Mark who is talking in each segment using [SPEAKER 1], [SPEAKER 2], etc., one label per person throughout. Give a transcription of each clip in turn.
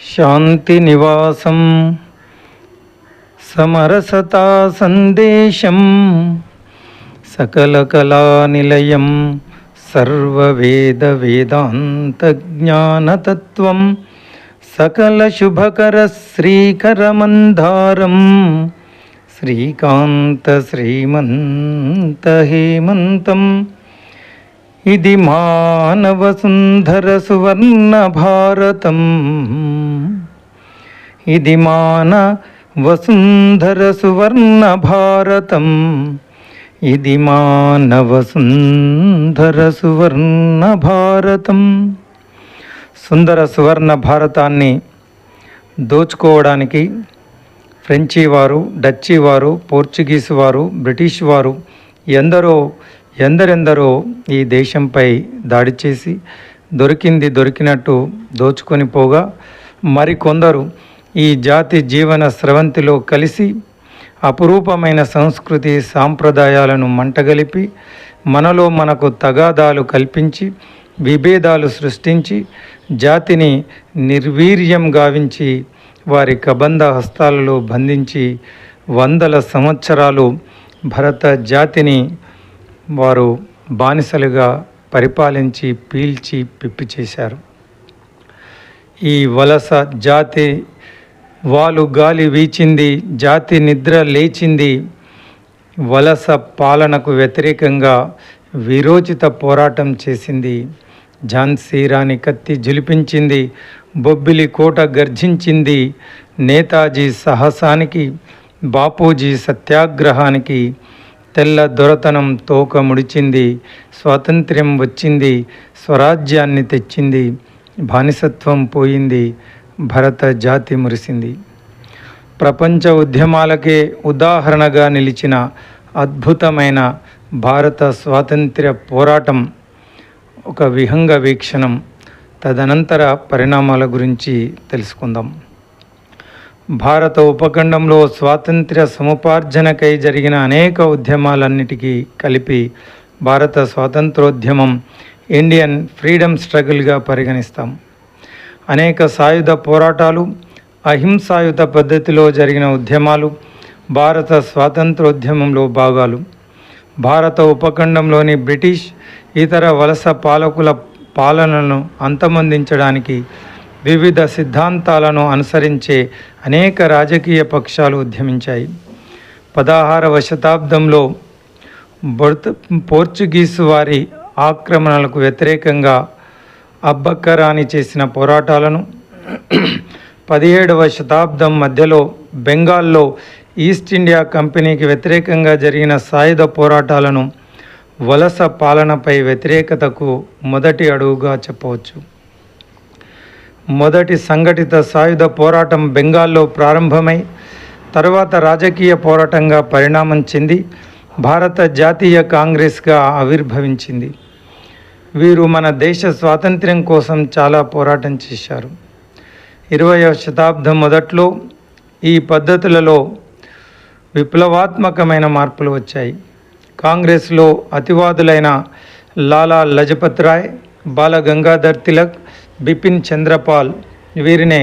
[SPEAKER 1] శాంతినివాసం సమరసతా సందేశం సకలకళానిలయం సర్వవేద వేదాంత జ్ఞానతత్వం సకలశుభకర శ్రీకరమందారం శ్రీకాంత శ్రీమంత హేమంతం. ఇది మానవ సుందర సువర్ణ భారతం. ఇది మానవ సుందర సువర్ణ భారతం. ఇది మానవ సుందర సువర్ణ భారతం. సుందర సువర్ణ భారతాన్ని దోచుకోవడానికి ఫ్రెంచి వారు, డచ్చి వారు, పోర్చుగీసు వారు, బ్రిటిష్ వారు ఎందరెందరో ఈ దేశంపై దాడి చేసి దొరికినట్టు దోచుకొని పోగా, మరికొందరు ఈ జాతి జీవన స్రవంతిలో కలిసి అపురూపమైన సంస్కృతి సాంప్రదాయాలను మంటగలిపి మనలో మనకు తగాదాలు కల్పించి విభేదాలు సృష్టించి జాతిని నిర్వీర్యం గావించి వారి కబంధ హస్తాలలో బంధించి వందల సంవత్సరాలు భరత జాతిని వారు బానిసలుగా పరిపాలించి పీల్చి పిప్పి చేశారు. ఈ వలస జాతి వాలు గాలి వీచింది, జాతి నిద్ర లేచింది. వలస పాలనకు వ్యతిరేకంగా వీరోచిత పోరాటం చేసింది. ఝాన్సీ రాణి కత్తి ఝులిపించింది, బొబ్బిలి కోట గర్జించింది. నేతాజీ సాహసానికి, బాపూజీ సత్యాగ్రహానికి తెల్ల దొరతనం తోక ముడిచింది. స్వాతంత్ర్యం వచ్చింది, స్వరాజ్యాన్ని తెచ్చింది. బానిసత్వం పోయింది, భరత జాతి మురిసింది. ప్రపంచ ఉద్యమాలకే ఉదాహరణగా నిలిచిన అద్భుతమైన భారత స్వాతంత్ర్య పోరాటం ఒక విహంగ వీక్షణం. తదనంతర పరిణామాల గురించి తెలుసుకుందాం. భారత ఉపఖండంలో స్వాతంత్ర్య సముపార్జనకై జరిగిన అనేక ఉద్యమాలన్నిటికీ కలిపి భారత స్వాతంత్రోద్యమం ఇండియన్ ఫ్రీడమ్ స్ట్రగుల్గా పరిగణిస్తాం. అనేక సాయుధ పోరాటాలు, అహింసాయుత పద్ధతిలో జరిగిన ఉద్యమాలు భారత స్వాతంత్రోద్యమంలో భాగాలు. భారత ఉపఖండంలోని బ్రిటిష్ ఇతర వలస పాలకుల పాలనను అంతమొందించడానికి వివిధ సిద్ధాంతాలను అనుసరించే అనేక రాజకీయ పక్షాలు ఉద్యమించాయి. 16వ శతాబ్దంలో పోర్చుగీసు వారి ఆక్రమణలకు వ్యతిరేకంగా అబ్బక్కరాని చేసిన పోరాటాలను, 17వ శతాబ్దం మధ్యలో బెంగాల్లో ఈస్ట్ ఇండియా కంపెనీకి వ్యతిరేకంగా జరిగిన సాయుధ పోరాటాలను వలస పాలనపై వ్యతిరేకతకు మొదటి అడుగుగా చెప్పవచ్చు. మొదటి సంఘటిత సాయుధ పోరాటం బెంగాల్లో ప్రారంభమై తర్వాత రాజకీయ పోరాటంగా పరిణామం చెంది భారత జాతీయ కాంగ్రెస్గా ఆవిర్భవించింది. వీరు మన దేశ స్వాతంత్ర్యం కోసం చాలా పోరాటం చేశారు. 20వ శతాబ్దం మొదట్లో ఈ పద్ధతులలో విప్లవాత్మకమైన మార్పులు వచ్చాయి. కాంగ్రెస్లో అతివాదులైన లాలా లజపత్ రాయ్, బాల గంగాధర్ తిలక్, బిపిన్ చంద్రపాల్, వీరినే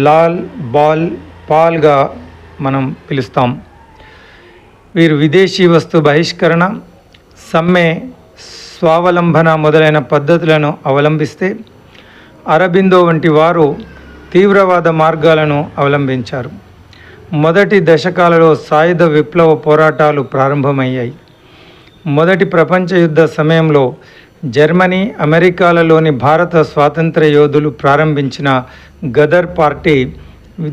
[SPEAKER 1] లాల్ బాల్ పాల్గా మనం పిలుస్తాం. వీరు విదేశీ వస్తు బహిష్కరణ, సమ్మె, స్వావలంబన మొదలైన పద్ధతులను అవలంబిస్తే అరబిందో వంటి వారు తీవ్రవాద మార్గాలను అవలంబించారు. మొదటి దశకాలలో సాయుధ విప్లవ పోరాటాలు ప్రారంభమయ్యాయి. మొదటి ప్రపంచ యుద్ధ సమయంలో జర్మనీ, అమెరికాలలోని భారత స్వాతంత్ర యోధులు ప్రారంభించిన గదర్ పార్టీ,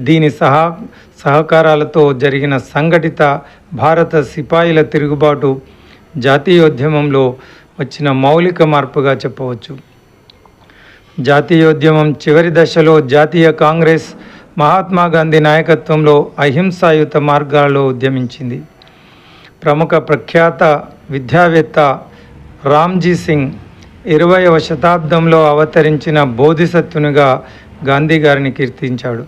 [SPEAKER 1] దీని సహకారాలతో జరిగిన సంఘటిత భారత సిపాయిల తిరుగుబాటు జాతీయోద్యమంలో వచ్చిన మౌలిక మార్పుగా చెప్పవచ్చు. జాతీయోద్యమం చివరి దశలో జాతీయ కాంగ్రెస్ మహాత్మా గాంధీ నాయకత్వంలో అహింసాయుత మార్గాల్లో ఉద్యమించింది. ప్రముఖ ప్రఖ్యాత విద్యావేత్త రామ్జీ సింగ్ 20వ శతాబ్దంలో అవతరించిన బోధిసత్వునిగా గాంధీ గారిని కీర్తించాడు.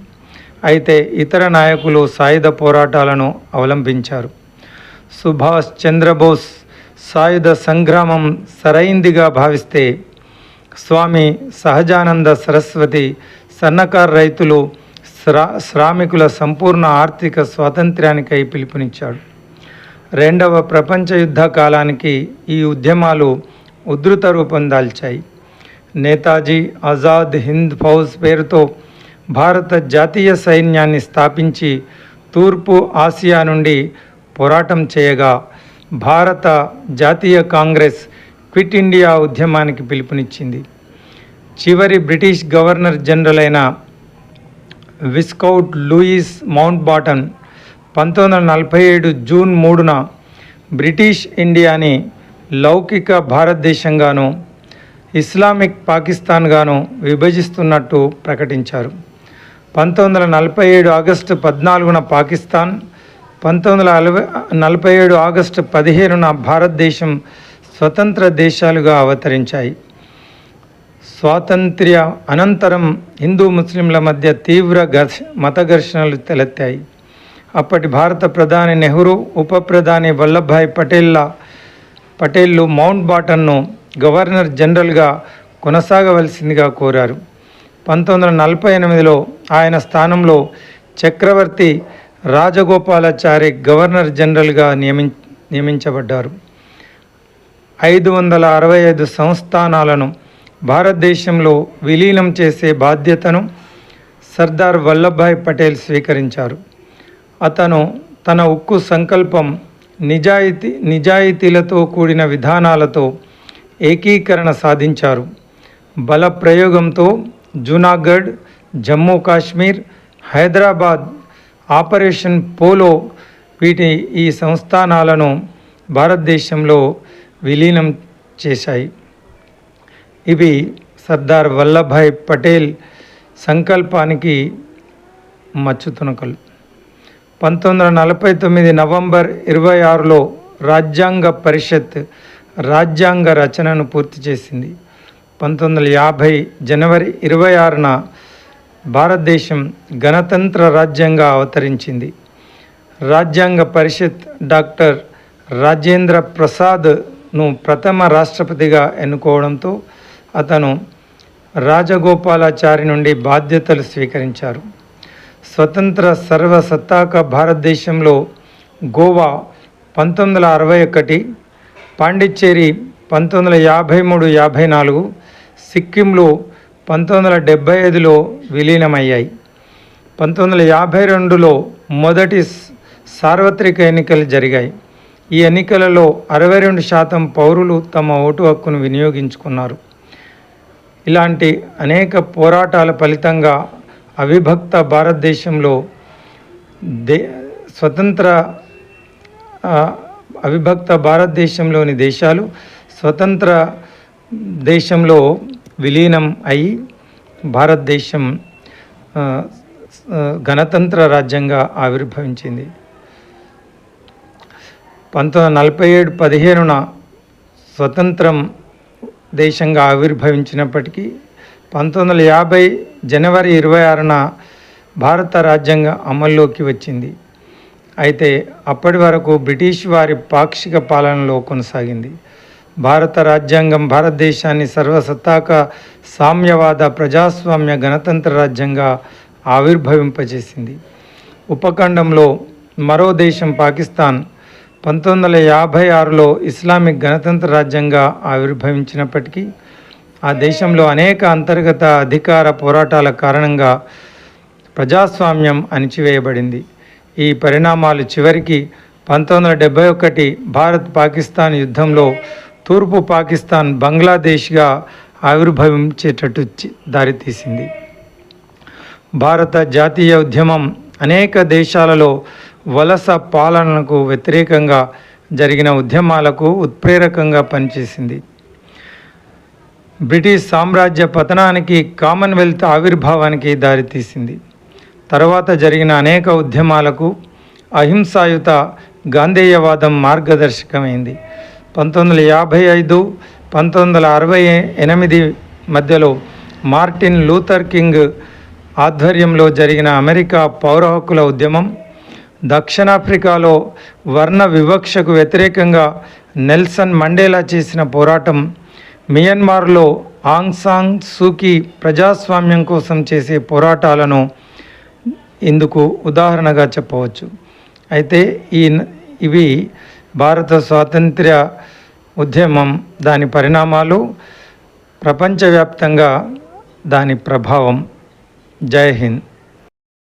[SPEAKER 1] అయితే ఇతర నాయకులు సాయుధ పోరాటాలను అవలంబించారు. సుభాష్ చంద్రబోస్ సాయుధ సంగ్రామం సరైందిగా భావిస్తే స్వామి సహజానంద సరస్వతి సన్నకారు రైతులు, శ్రామికుల సంపూర్ణ ఆర్థిక స్వాతంత్ర్యానికై పిలుపునిచ్చాడు. రెండవ ప్రపంచ యుద్ధ కాలానికి ఈ ఉద్యమాలు ఉధృత రూపం దాల్చాయి. నేతాజీ ఆజాద్ హింద్ ఫౌజ్ పేరుతో భారత జాతీయ సైన్యాన్ని స్థాపించి తూర్పు ఆసియా నుండి పోరాటం చేయగా, భారత జాతీయ కాంగ్రెస్ క్విట్ ఇండియా ఉద్యమానికి పిలుపునిచ్చింది. చివరి బ్రిటిష్ గవర్నర్ జనరల్ అయిన విస్కౌట్ లూయిస్ మౌంట్ బాటన్ 1947 జూన్ 3న బ్రిటిష్ ఇండియాని లౌకిక భారతదేశంగాను ఇస్లామిక్ పాకిస్తాన్గాను విభజిస్తున్నట్టు ప్రకటించారు. 1947 ఆగస్టు 14న పాకిస్తాన్, 1947 ఆగస్టు 15న భారతదేశం స్వతంత్ర దేశాలుగా అవతరించాయి. స్వాతంత్ర్య అనంతరం హిందూ ముస్లింల మధ్య తీవ్ర మత ఘర్షణలు తలెత్తాయి. అప్పటి భారత ప్రధాని నెహ్రూ, ఉప ప్రధాని వల్లభాయ్ పటేళ్లు మౌంట్ బాటన్ను గవర్నర్ జనరల్గా కొనసాగవలసిందిగా కోరారు. 1948లో ఆయన స్థానంలో చక్రవర్తి రాజగోపాలాచారి గవర్నర్ జనరల్గా నియమించబడ్డారు. 565 సంస్థానాలను భారతదేశంలో విలీనం చేసే బాధ్యతను సర్దార్ వల్లభాయ్ పటేల్ స్వీకరించారు. అతను తన ఉక్కు సంకల్పం, నిజాయితీలతో కూడిన విధానాలతో ఏకీకరణ సాధించారు. బల ప్రయోగంతో జూనాగఢ్, జమ్మూ కాశ్మీర్, హైదరాబాద్, ఆపరేషన్ పోలో ఈ సంస్థానాలను భారతదేశంలో విలీనం చేశాయి. ఇవి సర్దార్ వల్లభాయ్ పటేల్ సంకల్పానికి మచ్చుతునకలు. 1949 నవంబర్ 26లో రాజ్యాంగ పరిషత్ రాజ్యాంగ రచనను పూర్తి చేసింది. 1950 జనవరి 26న భారతదేశం గణతంత్ర రాజ్యంగా అవతరించింది. రాజ్యాంగ పరిషత్ డాక్టర్ రాజేంద్ర ప్రసాద్ను ప్రథమ రాష్ట్రపతిగా ఎన్నుకోవడంతో అతను రాజగోపాలాచారి నుండి బాధ్యతలు స్వీకరించారు. స్వతంత్ర సర్వసత్తాక భారతదేశంలో గోవా 1961, పాండిచ్చేరి 1953-54, సిక్కింలు 1975లో విలీనమయ్యాయి. 1952లో మొదటి సార్వత్రిక ఎన్నికలు జరిగాయి. ఈ ఎన్నికలలో 62% పౌరులు తమ ఓటు హక్కును వినియోగించుకున్నారు. ఇలాంటి అనేక పోరాటాల ఫలితంగా అవిభక్త భారతదేశంలో అవిభక్త భారతదేశంలోని దేశాలు స్వతంత్ర దేశంలో విలీనం అయి భారతదేశం గణతంత్ర రాజ్యంగా ఆవిర్భవించింది. 1947 15న స్వతంత్రం దేశంగా ఆవిర్భవించినప్పటికీ 1950 జనవరి 26న భారత రాజ్యాంగం అమల్లోకి వచ్చింది. అయితే అప్పటి వరకు బ్రిటిష్ వారి పాక్షిక పాలనలో కొనసాగింది. భారత రాజ్యాంగం భారతదేశాన్ని సర్వసత్తాక సామ్యవాద ప్రజాస్వామ్య గణతంత్ర రాజ్యంగా ఆవిర్భవింపజేసింది. ఉపఖండంలో మరో దేశం పాకిస్తాన్ 1956లో ఇస్లామిక్ గణతంత్ర రాజ్యంగా ఆవిర్భవించినప్పటికీ ఆ దేశంలో అనేక అంతర్గత అధికార పోరాటాల కారణంగా ప్రజాస్వామ్యం అణిచివేయబడింది. ఈ పరిణామాలు చివరికి 1971 భారత్ పాకిస్తాన్ యుద్ధంలో తూర్పు పాకిస్తాన్ బంగ్లాదేశ్గా ఆవిర్భవించేటట్టు దారితీసింది. భారత జాతీయ ఉద్యమం అనేక దేశాలలో వలస పాలనకు వ్యతిరేకంగా జరిగిన ఉద్యమాలకు ఉత్ప్రేరకంగా పనిచేసింది. బ్రిటిష్ సామ్రాజ్య పతనానికి, కామన్వెల్త్ ఆవిర్భావానికి దారితీసింది. తర్వాత జరిగిన అనేక ఉద్యమాలకు అహింసాయుత గాంధేయవాదం మార్గదర్శకమైంది. 1955 1968 మధ్యలో మార్టిన్ లూథర్ కింగ్ ఆధ్వర్యంలో జరిగిన అమెరికా పౌర హక్కుల ఉద్యమం, దక్షిణాఫ్రికాలో వర్ణ వివక్షకు వ్యతిరేకంగా నెల్సన్ మండేలా చేసిన పోరాటం, మియన్మార్లో ఆంగ్ సాంగ్ సూకీ ప్రజాస్వామ్యం కోసం చేసే పోరాటాలను ఇందుకు ఉదాహరణగా చెప్పవచ్చు. అయితే ఇవి భారత స్వాతంత్ర్య ఉద్యమం, దాని పరిణామాలు, ప్రపంచవ్యాప్తంగా దాని ప్రభావం. జై హింద్.